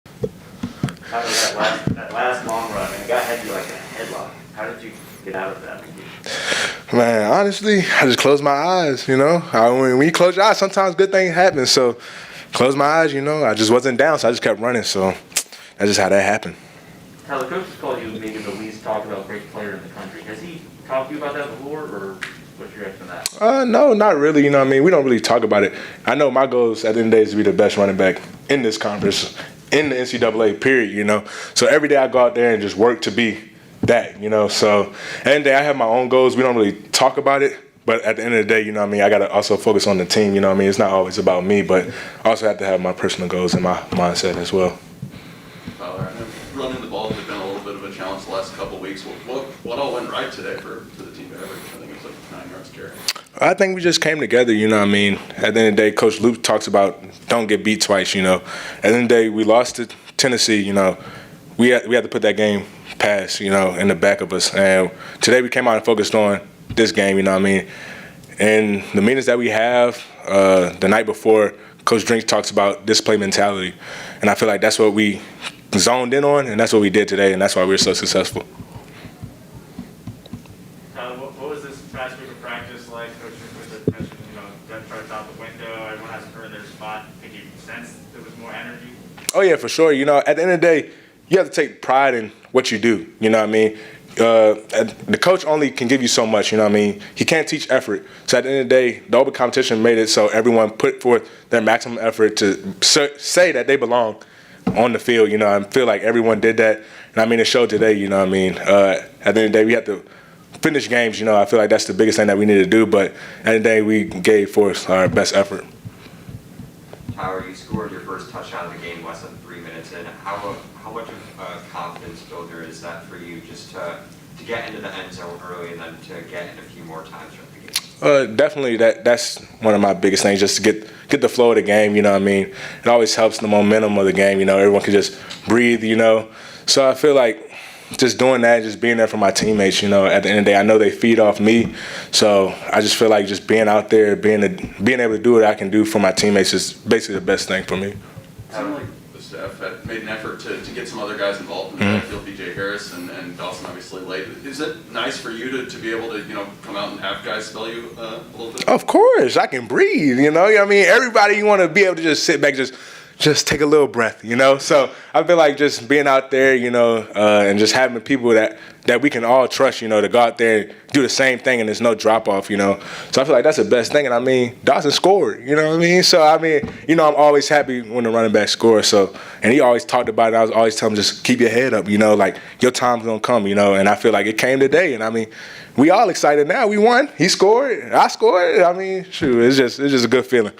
How did that last long run, and the guy had you like in a headlock. How did you get out of that? Man, honestly, I just closed my eyes, when you close your eyes, sometimes good things happen. So, close my eyes, I just wasn't down, so I just kept running. So, that's just how that happened. Tyler, coach has called you maybe the least talked about great player in the country. Has he talked to you about that before, or what's your reaction to that? No, not really. We don't really talk about it. I know my goals at the end of the day is to be the best running back in this conference, in the NCAA, period, So every day I go out there and just work to be that, So at the end of the day, I have my own goals. We don't really talk about it. But at the end of the day, I got to also focus on the team, It's not always about me, but I also have to have my personal goals in my mindset as well. Tyler, I know running the ball has been a little bit of a challenge the last couple of weeks. What all went right today for the team average? I think it was like 9 yards carry. I think we just came together, At the end of the day, Coach Luke talks about don't get beat twice, At the end of the day, we lost to Tennessee, We had to put that game past, in the back of us. And today we came out and focused on this game, And the meetings that we have the night before, Coach Drinks talks about display mentality. And I feel like that's what we zoned in on, and that's what we did today, and that's why we were so successful. What was this past week of practice like? Coach mentioned, depth charts out the window. Everyone has to earn their spot. Did you sense there was more energy? Oh, yeah, for sure. At the end of the day, you have to take pride in what you do, The coach only can give you so much, He can't teach effort. So at the end of the day, the open competition made it so everyone put forth their maximum effort to say that they belong on the field, I feel like everyone did that. And, it showed today, At the end of the day, we have to finish games, I feel like that's the biggest thing that we need to do. But at the end of the day, we gave forth our best effort. Tyler, you scored your first touchdown of the game less than 3 minutes in. How much of a confidence builder is that for you just to get into the end zone early and then to get in a few more times throughout the game? Definitely, that's one of my biggest things, just to get the flow of the game, It always helps the momentum of the game, Everyone can just breathe, So I feel like just doing that, just being there for my teammates, at the end of the day, I know they feed off me. So I just feel like just being out there, being able to do what I can do for my teammates is basically the best thing for me. It seemed like the staff had made an effort to get some other guys involved in the backfield, B.J. Harris and Dawson obviously late. Is it nice for you to be able to, come out and have guys spell you a little bit? Of course, I can breathe, Everybody, you want to be able to just sit back, just take a little breath, So I feel like just being out there, and just having people that we can all trust, to go out there and do the same thing and there's no drop-off, So I feel like that's the best thing. And, Dawson scored, So, I'm always happy when the running back scores. So, and he always talked about it. I was always telling him, just keep your head up, like your time's going to come, And I feel like it came today. And, we all excited now. We won. He scored. I scored. Shoot, it's just a good feeling.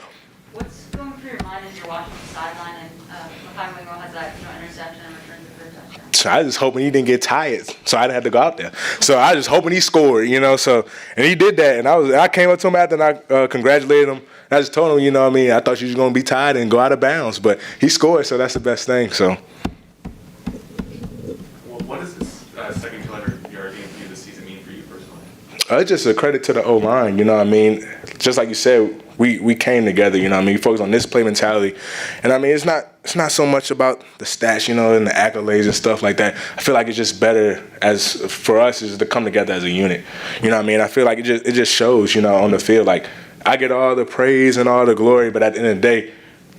What's going through your mind as you're watching the sideline and Makai Wingo has that interception and returns it for a touchdown? So I was just hoping he didn't get tired, so I didn't have to go out there. So I was just hoping he scored, So, and he did that, and I came up to him after and I congratulated him. And I just told him, I thought you was gonna be tired and go out of bounds, but he scored, so that's the best thing. So. Well, what does this second 200-yard game for you this season mean for you personally? It's just a credit to the O-line, Just like you said, we came together, We focused on this play mentality. And, it's not so much about the stats, and the accolades and stuff like that. I feel like it's just better for us is to come together as a unit. I feel like it just shows, on the field. Like, I get all the praise and all the glory, but at the end of the day,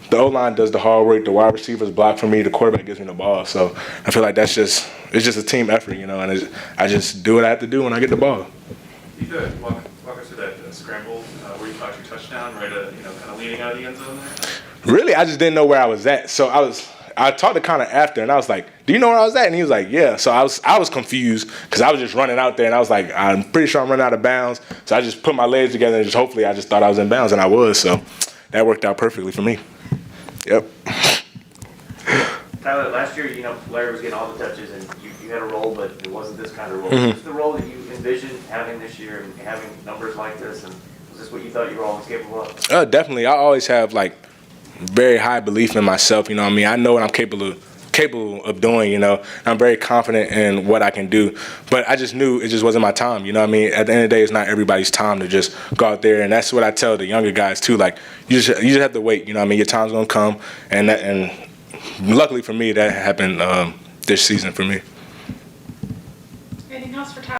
the O-line does the hard work. The wide receivers block for me. The quarterback gives me the ball. So I feel like it's just a team effort, and I just do what I have to do when I get the ball. You could walk us through that scramble where you caught your touchdown, right? Kind of leading out of the end zone there. Really, I just didn't know where I was at. So I talked to Connor after, and I was like, "Do you know where I was at?" And he was like, "Yeah." So I was confused because I was just running out there, and I was like, "I'm pretty sure I'm running out of bounds." So I just put my legs together and hopefully I just thought I was in bounds, and I was. So that worked out perfectly for me. Yep. Tyler, last year, Larry was getting all the touches, and you had a role, but it wasn't this kind of role. What's the role that you envisioned having this year and having numbers like this? And was this what you thought you were always capable of? Definitely. I always have, very high belief in myself, I know what I'm capable of doing, I'm very confident in what I can do. But I just knew it just wasn't my time, At the end of the day, it's not everybody's time to just go out there. And that's what I tell the younger guys, too. You just have to wait, Your time's going to come. And luckily for me, that happened this season for me. Anything else for Tyler?